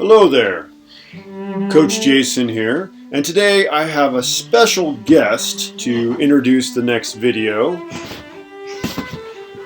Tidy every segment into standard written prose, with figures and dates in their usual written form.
Hello there, Coach Jason here, and today I have a special guest to introduce the next video.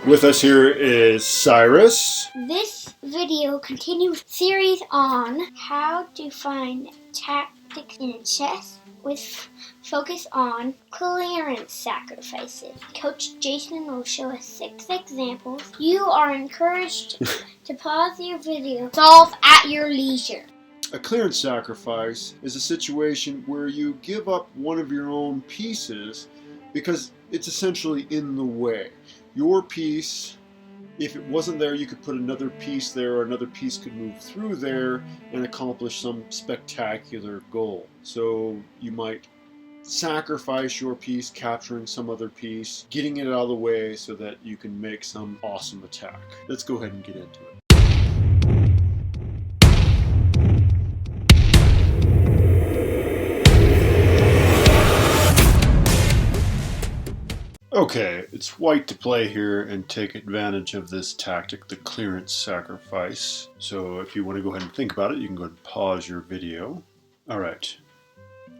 With us here is Cyrus. This video continues series on how to find tactics in chess with focus on clearance sacrifices. Coach Jason will show us 6 examples. You are encouraged to pause your video, solve at your leisure. A clearance sacrifice is a situation where you give up one of your own pieces because it's essentially in the way. Your piece, if it wasn't there, you could put another piece there, or another piece could move through there and accomplish some spectacular goal. So you might sacrifice your piece, capturing some other piece, getting it out of the way so that you can make some awesome attack. Let's go ahead and get into it. Okay, it's white to play here and take advantage of this tactic, the clearance sacrifice. So if you want to go ahead and think about it, you can go ahead and pause your video. Alright,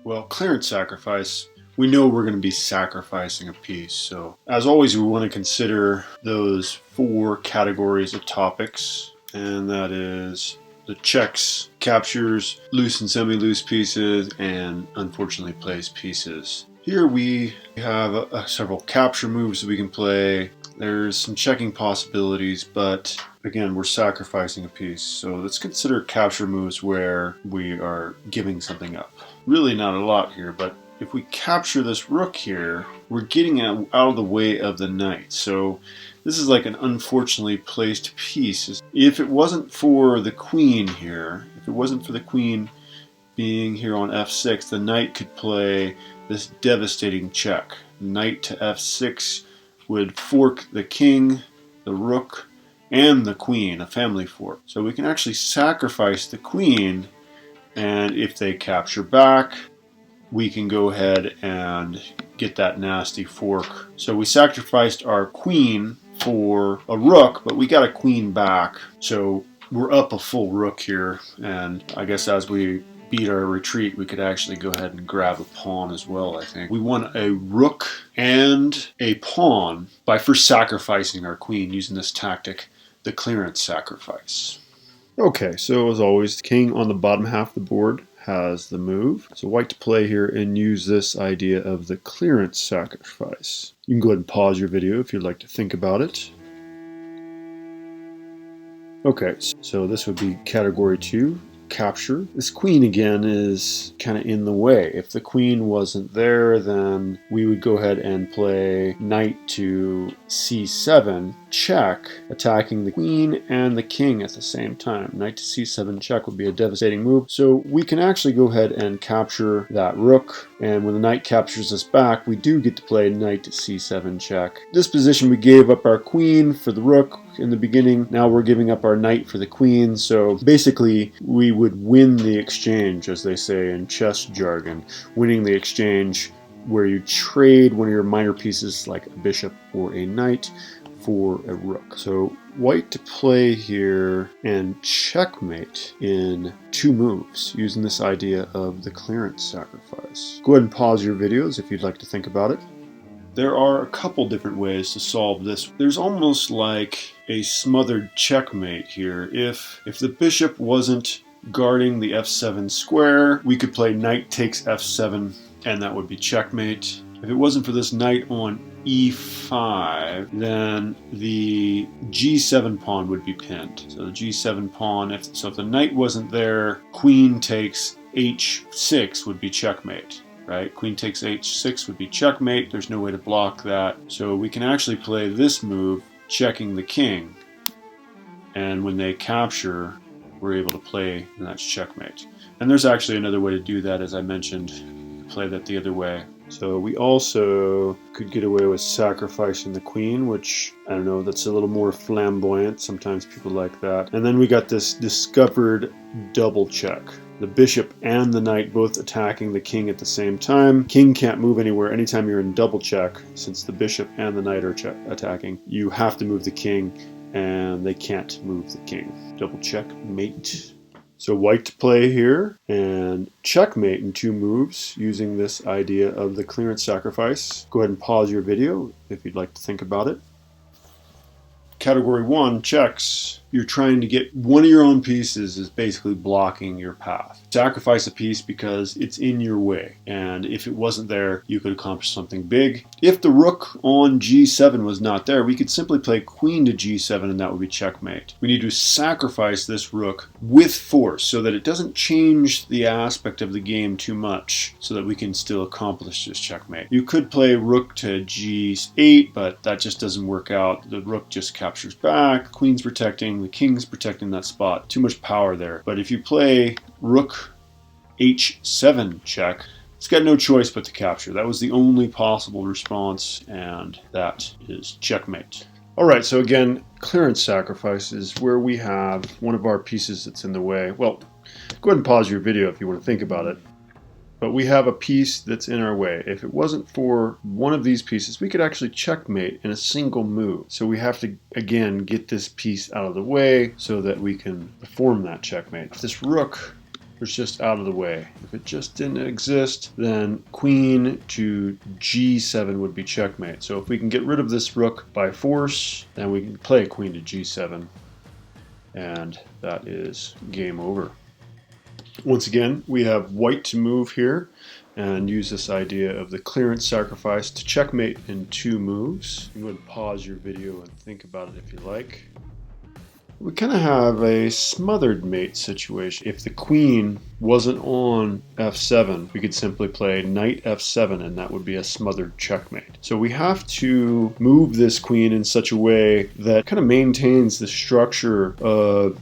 well, clearance sacrifice, we know we're going to be sacrificing a piece. So as always, we want to consider those 4 categories of topics, and that is the checks, captures, loose and semi-loose pieces, and unfortunately plays pieces. Here we have several capture moves that we can play. There's some checking possibilities, but again, we're sacrificing a piece. So let's consider capture moves where we are giving something up. Really not a lot here, but if we capture this rook here, we're getting out of the way of the knight. So this is like an unfortunately placed piece. If it wasn't for the queen here, if it wasn't for the queen being here on f6, the knight could play this devastating check. Knight to f6 would fork the king, the rook, and the queen, a family fork. So we can actually sacrifice the queen, and if they capture back, we can go ahead and get that nasty fork. So we sacrificed our queen for a rook, but we got a queen back. So we're up a full rook here, and I guess as we beat our retreat, we could actually go ahead and grab a pawn as well, I think. We won a rook and a pawn by first sacrificing our queen using this tactic, the clearance sacrifice. Okay, so as always, the king on the bottom half of the board has the move. So white to play here and use this idea of the clearance sacrifice. You can go ahead and pause your video if you'd like to think about it. Okay, so this would be category 2. Capture. This queen again is kind of in the way. If the queen wasn't there, then we would go ahead and play knight to c7 check, attacking the queen and the king at the same time. Knight to c7 check would be a devastating move. So we can actually go ahead and capture that rook, and when the knight captures us back, we do get to play knight to c7 check. This position, we gave up our queen for the rook in the beginning. Now we're giving up our knight for the queen. So basically we would win the exchange, as they say in chess jargon. Winning the exchange where you trade one of your minor pieces like a bishop or a knight for a rook. So white to play here and checkmate in 2 moves using this idea of the clearance sacrifice. Go ahead and pause your videos if you'd like to think about it. There are a couple different ways to solve this. There's almost like a smothered checkmate here. If the bishop wasn't guarding the f7 square, we could play knight takes f7, and that would be checkmate. If it wasn't for this knight on e5, then the g7 pawn would be pinned. So the g7 pawn, if the knight wasn't there, queen takes h6 would be checkmate. Right? Queen takes h6 would be checkmate. There's no way to block that. So we can actually play this move, checking the king. And when they capture, we're able to play, and that's checkmate. And there's actually another way to do that, as I mentioned, play that the other way. So we also could get away with sacrificing the queen, which, I don't know, that's a little more flamboyant. Sometimes people like that. And then we got this discovered double check. The bishop and the knight both attacking the king at the same time. King can't move anywhere anytime you're in double check. Since the bishop and the knight are attacking, you have to move the king, and they can't move the king. Double check, mate. So white to play here, and checkmate in 2 moves using this idea of the clearance sacrifice. Go ahead and pause your video if you'd like to think about it. Category 1, checks. You're trying to get one of your own pieces is basically blocking your path. Sacrifice a piece because it's in your way, and if it wasn't there, you could accomplish something big. If the rook on g7 was not there, we could simply play queen to g7 and that would be checkmate. We need to sacrifice this rook with force so that it doesn't change the aspect of the game too much so that we can still accomplish this checkmate. You could play rook to g8, but that just doesn't work out. The rook just captures back, queen's protecting, the king's protecting that spot. Too much power there. But if you play rook h7 check, it's got no choice but to capture. That was the only possible response, and that is checkmate. All right, so again, clearance sacrifice is where we have one of our pieces that's in the way. Well, go ahead and pause your video if you want to think about it. But we have a piece that's in our way. If it wasn't for one of these pieces, we could actually checkmate in a single move. So we have to, again, get this piece out of the way so that we can perform that checkmate. If this rook was just out of the way, if it just didn't exist, then queen to g7 would be checkmate. So if we can get rid of this rook by force, then we can play queen to g7, and that is game over. Once again, we have white to move here and use this idea of the clearance sacrifice to checkmate in 2 moves. You would pause your video and think about it if you like. We kind of have a smothered mate situation. If the queen wasn't on f7, we could simply play knight f7 and that would be a smothered checkmate. So we have to move this queen in such a way that kind of maintains the structure of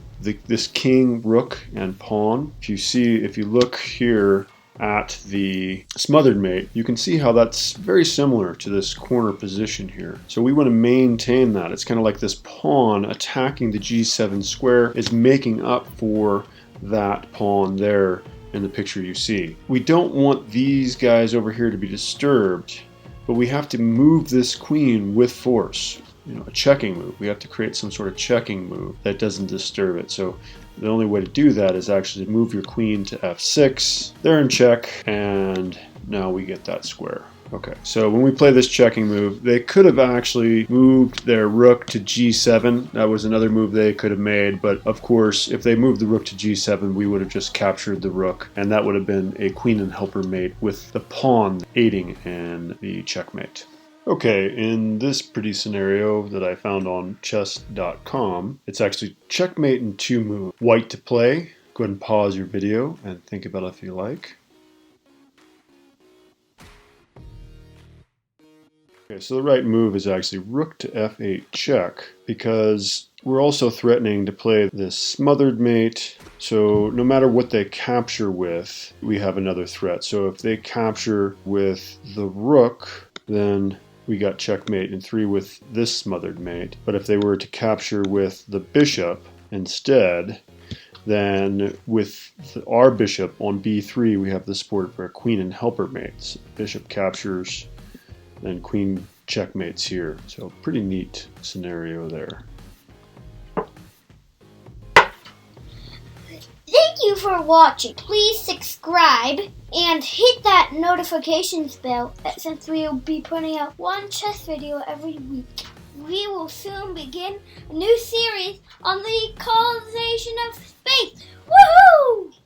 this king, rook, and pawn. If you look here at the smothered mate, you can see how that's very similar to this corner position here. So we want to maintain that. It's kind of like this pawn attacking the g7 square is making up for that pawn there in the picture you see. We don't want these guys over here to be disturbed, but we have to move this queen with force. A checking move. We have to create some sort of checking move that doesn't disturb it. So the only way to do that is actually to move your queen to f6. They're in check, and now we get that square. Okay, so when we play this checking move, they could have actually moved their rook to g7. That was another move they could have made, but of course, if they moved the rook to g7, we would have just captured the rook, and that would have been a queen and helper mate with the pawn aiding in the checkmate. Okay, in this pretty scenario that I found on chess.com, it's actually checkmate in 2 moves. White to play. Go ahead and pause your video and think about it if you like. Okay, so the right move is actually rook to f8 check, because we're also threatening to play this smothered mate. So no matter what they capture with, we have another threat. So if they capture with the rook, then we got checkmate in 3 with this smothered mate. But if they were to capture with the bishop instead, then with our bishop on b3, we have the support for a queen and helper mates. Bishop captures, then queen checkmates here. So pretty neat scenario there. Thank you for watching. Please subscribe and hit that notifications bell since we will be putting out 1 chess video every week. We will soon begin a new series on the colonization of